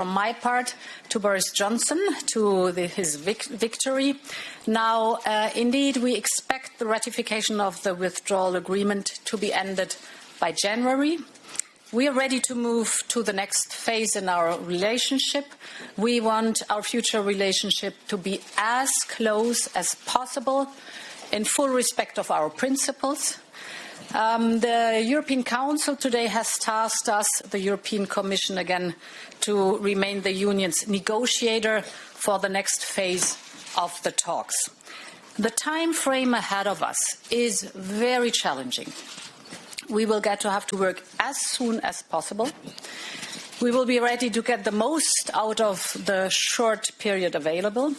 from my part to Boris Johnson to his victory. Now, indeed, we expect the ratification of the withdrawal agreement to be ended by January. We are ready to move to the next phase in our relationship. We want our future relationship to be as close as possible in full respect of our principles. The European Council today has tasked us, the European Commission again, to remain the Union's negotiator for the next phase of the talks. The time frame ahead of us is very challenging. We will have to work as soon as possible. We will be ready to get the most out of the short period available.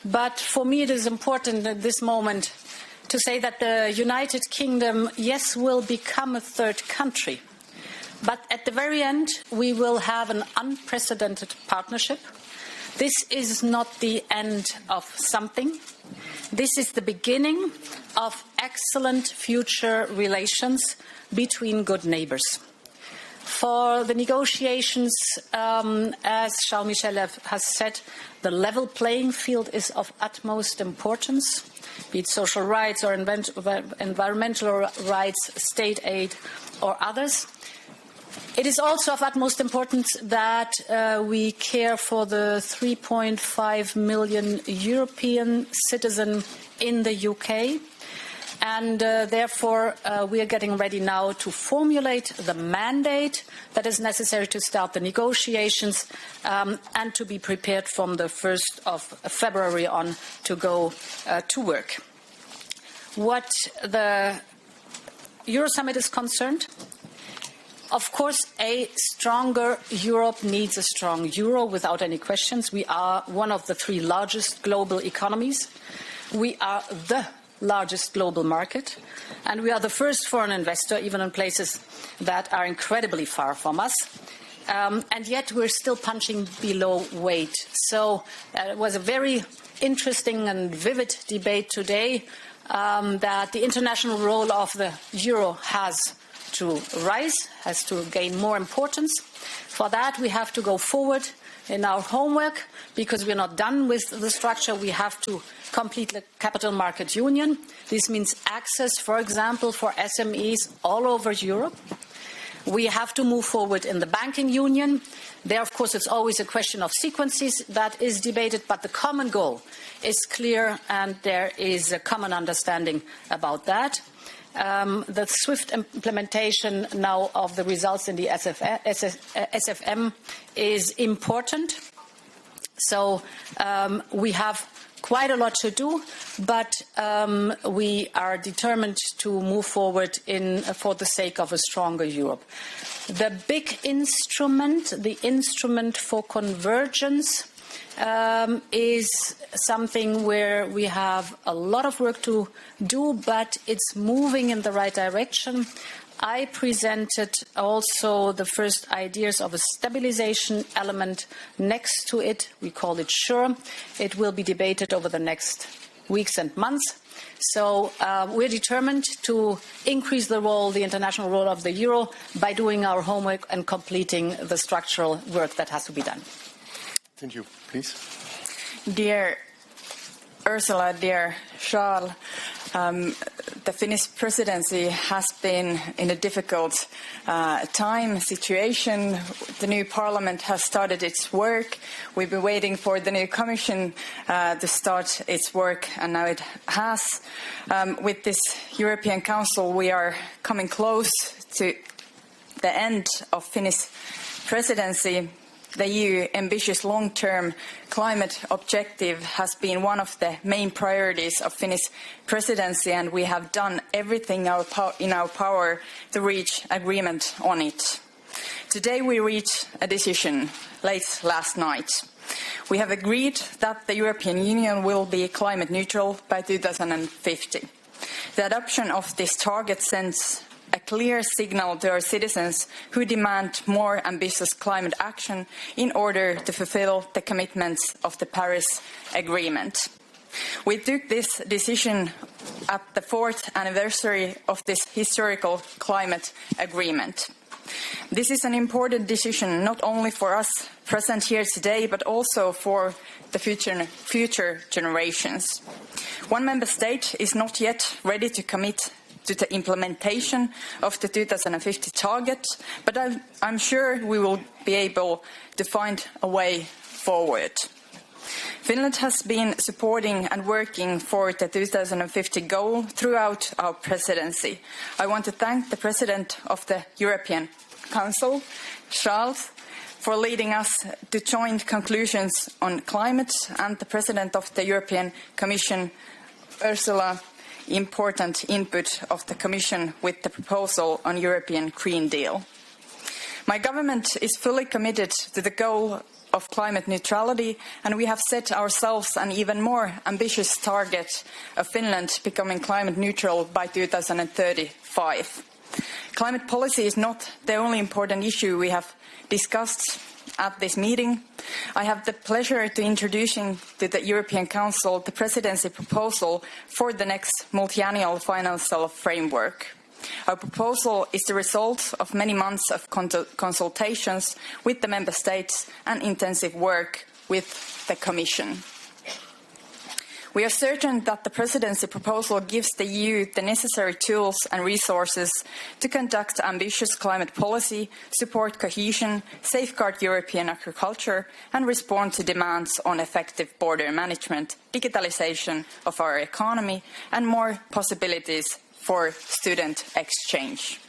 But for me, it is important at this moment to say that the United Kingdom, yes, will become a third country. But at the very end, we will have an unprecedented partnership. This is not the end of something. This is the beginning of excellent future relations between good neighbours. For the negotiations, as Charles Michel has said, the level playing field is of utmost importance, be it social rights or environmental rights, state aid or others. It is also of utmost importance that we care for the 3.5 million European citizens in the UK. And therefore, we are getting ready now to formulate the mandate that is necessary to start the negotiations and to be prepared from the 1st of February on to go to work. What the Euro Summit is concerned, of course, a stronger Europe needs a strong euro without any questions. We are one of the 3 largest global economies. We are the largest global market, and we are the first foreign investor, even in places that are incredibly far from us. And yet we're still punching below weight. So it was a very interesting and vivid debate today that the international role of the euro has to rise, has to gain more importance. For that, we have to go forward in our homework because we're not done with the structure. We have to complete the capital market union. This means access, for example, for SMEs all over Europe. We have to move forward in the banking union. There, of course, it's always a question of sequences that is debated, but the common goal is clear and there is a common understanding about that. The swift implementation now of the results in the SFM is important. So we have quite a lot to do, but we are determined to move forward for the sake of a stronger Europe. The big instrument, the instrument for convergence, is something where we have a lot of work to do, but it's moving in the right direction. I presented also the first ideas of a stabilization element next to it. We call it SURE. It will be debated over the next weeks and months. So we're determined to increase the international role of the euro by doing our homework and completing the structural work that has to be done. Thank you. Please. Dear Ursula, dear Charles, the Finnish presidency has been in a difficult situation. The new parliament has started its work. We've been waiting for the new commission to start its work, and now it has. With this European Council, we are coming close to the end of Finnish presidency. The EU ambitious long-term climate objective has been one of the main priorities of Finnish presidency, and we have done everything in our power to reach agreement on it. Today we reached a decision late last night. We have agreed that the European Union will be climate neutral by 2050. The adoption of this target sends a clear signal to our citizens who demand more ambitious climate action in order to fulfill the commitments of the Paris Agreement. We took this decision at the 4th anniversary of this historical climate agreement. This is an important decision not only for us present here today, but also for the future generations. One member state is not yet ready to commit to the implementation of the 2050 target, but I'm sure we will be able to find a way forward. Finland has been supporting and working for the 2050 goal throughout our presidency. I want to thank the President of the European Council, Charles, for leading us to joint conclusions on climate, and the President of the European Commission, Ursula, important input of the Commission with the proposal on European Green Deal. My government is fully committed to the goal of climate neutrality, and we have set ourselves an even more ambitious target of Finland becoming climate neutral by 2035. Climate policy is not the only important issue we have discussed at this meeting. I have the pleasure to introducing to the European Council the presidency proposal for the next multi-annual financial framework. Our proposal is the result of many months of consultations with the Member States and intensive work with the Commission. We are certain that the presidency proposal gives the EU the necessary tools and resources to conduct ambitious climate policy, support cohesion, safeguard European agriculture, and respond to demands on effective border management, digitalization of our economy, and more possibilities for student exchange.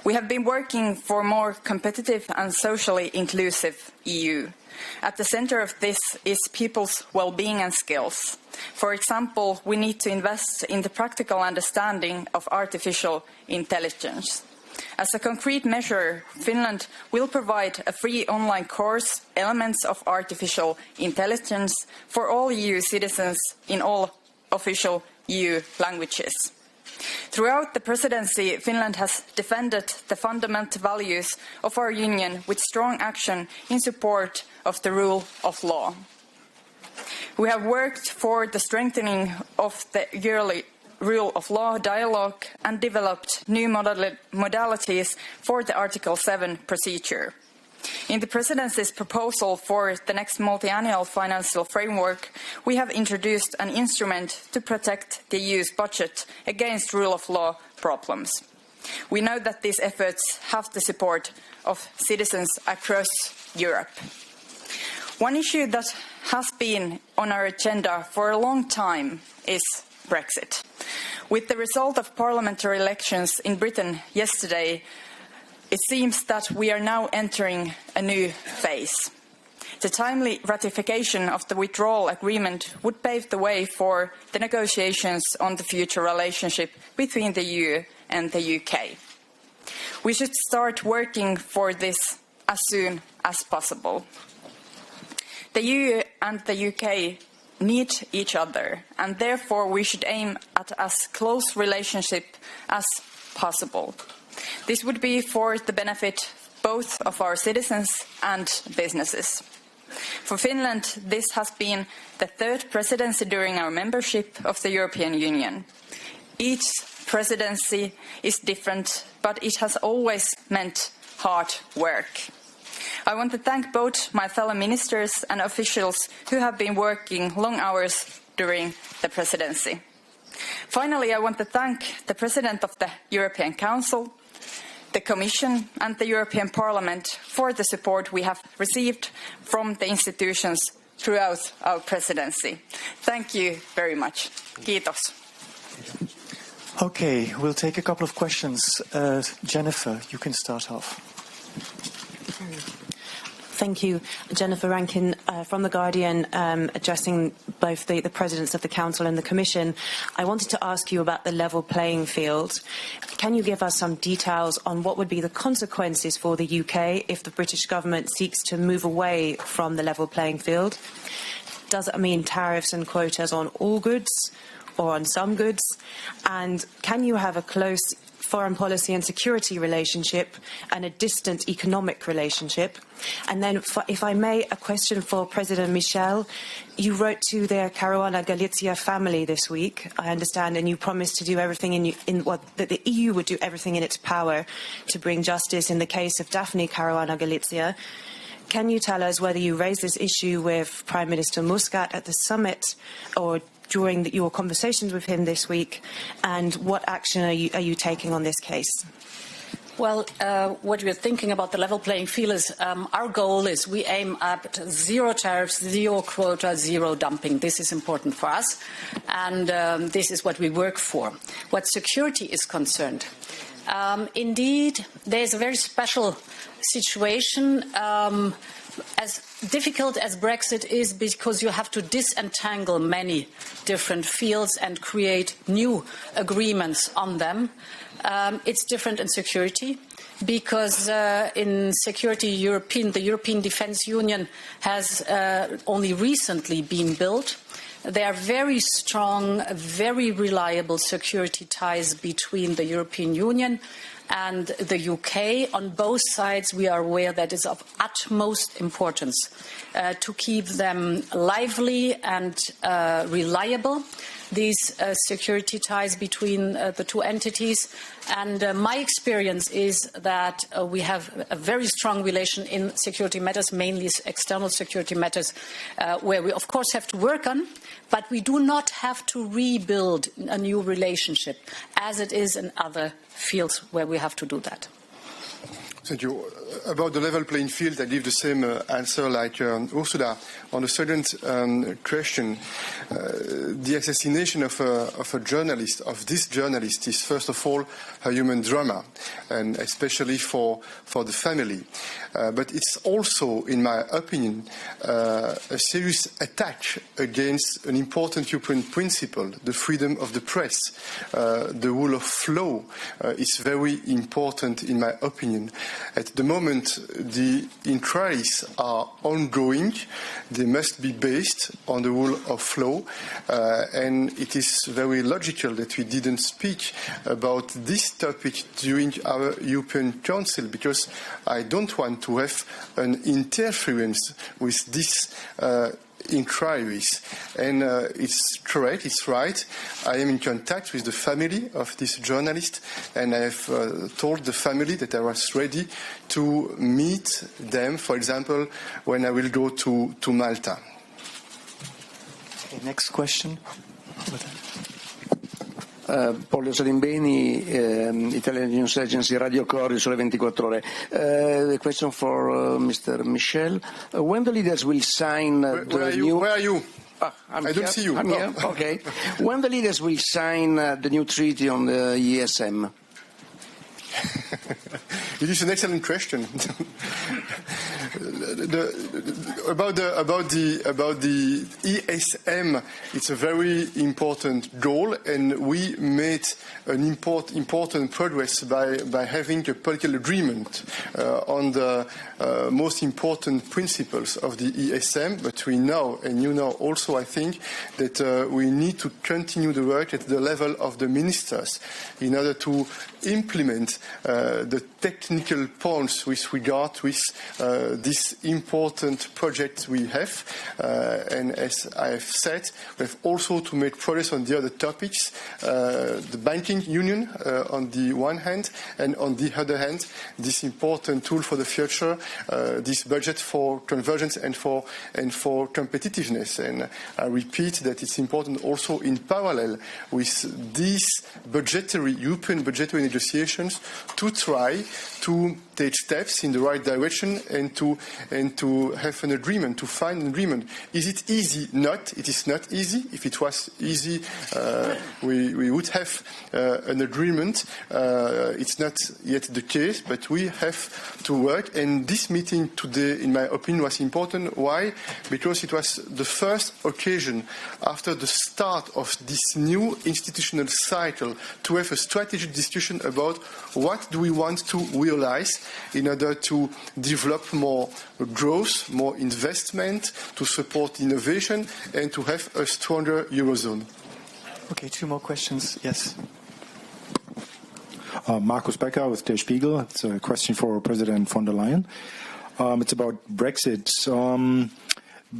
We have been working for a more competitive and socially inclusive EU. At the center of this is people's well-being and skills. For example, we need to invest in the practical understanding of artificial intelligence. As a concrete measure, Finland will provide a free online course, Elements of Artificial Intelligence, for all EU citizens in all official EU languages. Throughout the presidency, Finland has defended the fundamental values of our union with strong action in support of the rule of law. We have worked for the strengthening of the yearly rule of law dialogue and developed new modalities for the Article 7 procedure. In the presidency's proposal for the next multi-annual financial framework, we have introduced an instrument to protect the EU's budget against rule of law problems. We know that these efforts have the support of citizens across Europe. One issue that has been on our agenda for a long time is Brexit. With the result of parliamentary elections in Britain yesterday, it seems that we are now entering a new phase. The timely ratification of the withdrawal agreement would pave the way for the negotiations on the future relationship between the EU and the UK. We should start working for this as soon as possible. The EU and the UK need each other, and therefore we should aim at as close relationship as possible. This would be for the benefit both of our citizens and businesses. For Finland, this has been the third presidency during our membership of the European Union. Each presidency is different, but it has always meant hard work. I want to thank both my fellow ministers and officials who have been working long hours during the presidency. Finally, I want to thank the President of the European Council, the Commission and the European Parliament for the support we have received from the institutions throughout our presidency. Thank you very much. Kiitos. Okay, we'll take a couple of questions. Jennifer, you can start off. Thank you. Jennifer Rankin from The Guardian, addressing both the Presidents of the Council and the Commission. I wanted to ask you about the level playing field. Can you give us some details on what would be the consequences for the UK if the British government seeks to move away from the level playing field? Does it mean tariffs and quotas on all goods or on some goods? And can you have a close foreign policy and security relationship and a distant economic relationship? And then, if I may, a question for President Michel. You wrote to the Caruana Galizia family this week, I understand, and you promised to do everything that the EU would do everything in its power to bring justice in the case of Daphne Caruana Galizia. Can you tell us whether you raised this issue with Prime Minister Muscat at the summit or during your conversations with him this week, and what action are you taking on this case? Well, what we're thinking about the level playing field is our goal is we aim at zero tariffs, zero quota, zero dumping. This is important for us, and this is what we work for. What security is concerned, indeed, there's a very special situation. As difficult as Brexit is, because you have to disentangle many different fields and create new agreements on them. It's different in security, because in security, the European Defence Union has only recently been built. There are very strong, very reliable security ties between the European Union and the UK. On both sides, we are aware that it's of utmost importance to keep them lively and reliable, these security ties between the two entities. And my experience is that we have a very strong relation in security matters, mainly external security matters, where we, of course, have to work on, but we do not have to rebuild a new relationship, as it is in other fields where we have to do that. Thank you. About the level playing field, I give the same answer like Ursula. On the second question, the assassination of a journalist, of this journalist, is first of all a human drama, and especially for the family. But it's also, in my opinion, a serious attack against an important European principle, the freedom of the press. The rule of law is very important, in my opinion. At the moment, the inquiries are ongoing. They must be based on the rule of law, and it is very logical that we didn't speak about this topic during our European Council, because I don't want to have an interference with this inquiries. And it's correct, it's right. I am in contact with the family of this journalist, and I have told the family that I was ready to meet them, for example, when I will go to Malta. Okay, next question. Pollo Salimbeni, Italian News Agency, Radio Cori, Sole 24 Ore. A question for Mr. Michel. When the leaders will sign Where are you? I don't see you. I'm here. Okay. When the leaders will sign the new treaty on the ESM? It is an excellent question. About the ESM, it's a very important goal, and we made an important progress by having a political agreement on the most important principles of the ESM. But we know, and you know also, I think, that we need to continue the work at the level of the ministers in order to implement the technical points with regard with this important project we have. And as I have said, we have also to make progress on the other topics, the banking union on the one hand, and on the other hand, this important tool for the future, this budget for convergence and for competitiveness. And I repeat that it's important also in parallel with these European budgetary negotiations to try to take steps in the right direction and to have an agreement, to find an agreement. Is it easy? Not. It is not easy. If it was easy, we would have an agreement. It's not yet the case, but we have to work. And this meeting today, in my opinion, was important. Why? Because it was the first occasion after the start of this new institutional cycle to have a strategic discussion about what do we want to realize in order to develop more growth, more investment, to support innovation, and to have a stronger Eurozone. Okay, two more questions. Yes. Markus Becker with Der Spiegel. It's a question for President von der Leyen. It's about Brexit.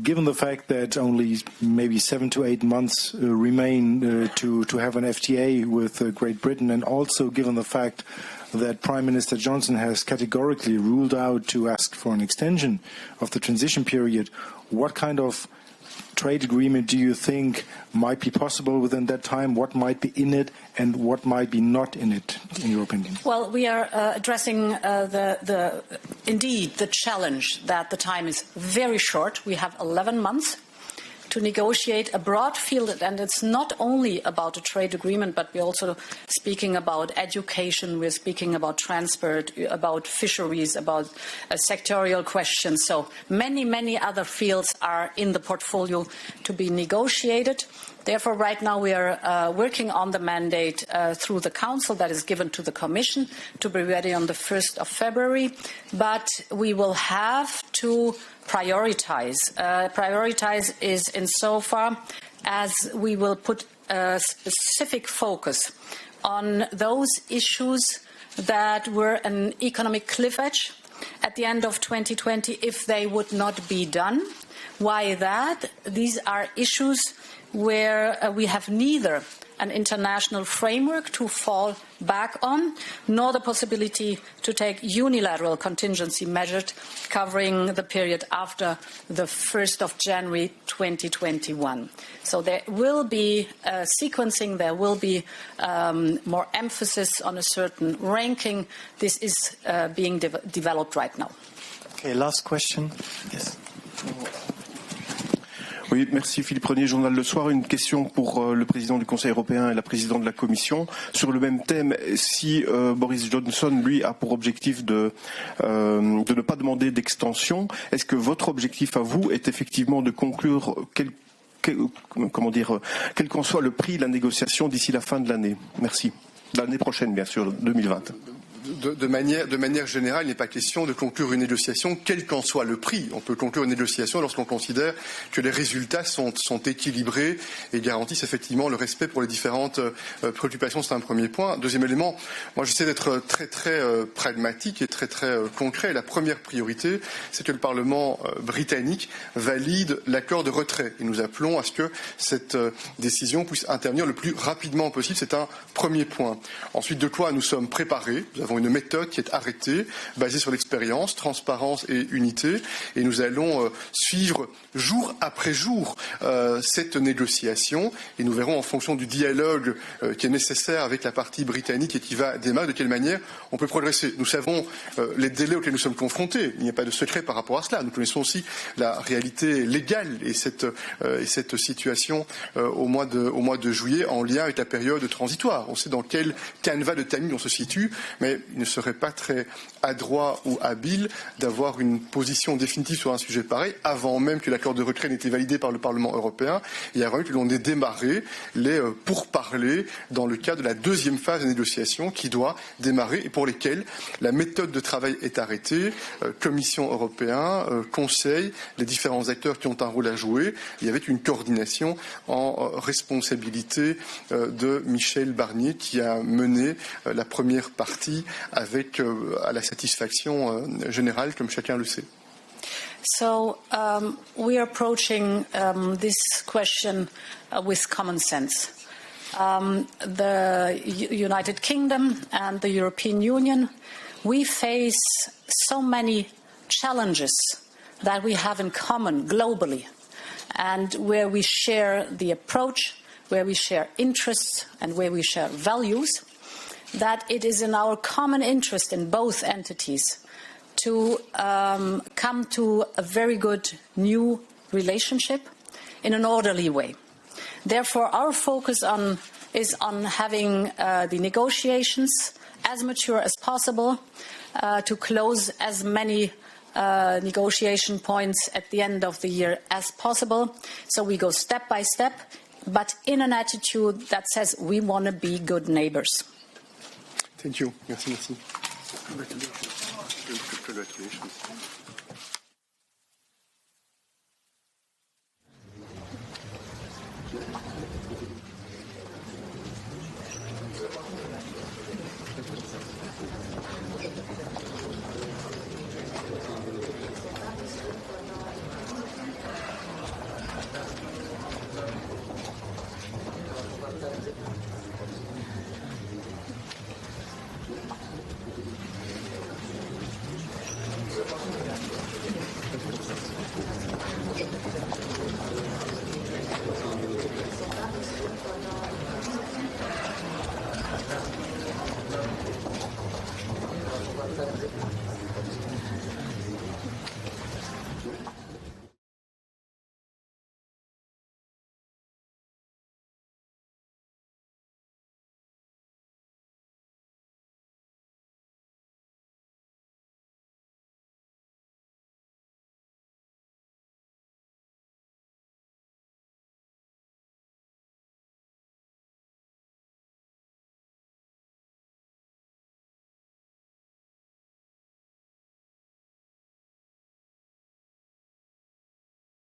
Given the fact that only maybe 7 to 8 months remain to have an FTA with Great Britain, and also given the fact that Prime Minister Johnson has categorically ruled out to ask for an extension of the transition period, what kind of trade agreement do you think might be possible within that time? What might be in it and what might be not in it, in your opinion? Well, we are addressing indeed the challenge that the time is very short. We have 11 months to negotiate a broad field, and it's not only about a trade agreement, but we're also speaking about education, we're speaking about transport, about fisheries, about sectorial questions. So many other fields are in the portfolio to be negotiated. Therefore, right now we are working on the mandate through the Council that is given to the Commission to be ready on the 1st of February. But we will have to prioritize. Prioritize is insofar as we will put a specific focus on those issues that were an economic cliff edge at the end of 2020 if they would not be done. Why that? These are issues where we have neither an international framework to fall back on, nor the possibility to take unilateral contingency measures covering the period after the 1st of January 2021. So there will be sequencing, there will be more emphasis on a certain ranking. This is being developed right now. Okay, last question. Yes. Oui, merci Philippe Renier, Journal Le Soir. Une question pour le président du Conseil européen et la présidente de la Commission. Sur le même thème, si Boris Johnson, lui, a pour objectif de ne pas demander d'extension, est-ce que votre objectif à vous est effectivement de conclure quel qu'en soit le prix de la négociation d'ici la fin de l'année? Merci. L'année prochaine, bien sûr, 2020. De manière générale, il n'est pas question de conclure une négociation, quel qu'en soit le prix. On peut conclure une négociation lorsqu'on considère que les résultats sont équilibrés et garantissent effectivement le respect pour les différentes préoccupations. C'est un premier point. Deuxième élément, moi j'essaie d'être très pragmatique et très concret. La première priorité, c'est que le Parlement britannique valide l'accord de retrait. Et nous appelons à ce que cette décision puisse intervenir le plus rapidement possible. C'est un premier point. Ensuite, de quoi nous sommes préparés. Nous avons une méthode qui est arrêtée, basée sur l'expérience, transparence et unité, et nous allons suivre jour après jour cette négociation, et nous verrons en fonction du dialogue qui est nécessaire avec la partie britannique et qui va démarrer, de quelle manière on peut progresser. Nous savons les délais auxquels nous sommes confrontés, il n'y a pas de secret par rapport à cela. Nous connaissons aussi la réalité légale et cette situation au mois de juillet en lien avec la période transitoire. On sait dans quel canevas de timing on se situe, mais il ne serait pas très adroit ou habile d'avoir une position définitive sur un sujet pareil avant même que l'accord de retrait n'ait été validé par le Parlement européen. Il a fallu que l'on ait démarré les pourparlers dans le cadre de la deuxième phase de négociation qui doit démarrer et pour lesquelles la méthode de travail est arrêtée. Commission européenne, Conseil, les différents acteurs qui ont un rôle à jouer. Il y avait une coordination en responsabilité de Michel Barnier qui a mené la première partie avec à la satisfaction générale, comme chacun le sait. So we are approaching this question with common sense. The United Kingdom and the European Union, we face so many challenges that we have in common globally, and where we share the approach, where we share interests, and where we share values, that it is in our common interest in both entities to come to a very good new relationship in an orderly way. Therefore, our focus is on having the negotiations as mature as possible to close as many negotiation points at the end of the year as possible. So we go step by step, but in an attitude that says we want to be good neighbors. Thank you. Merci. Congratulations.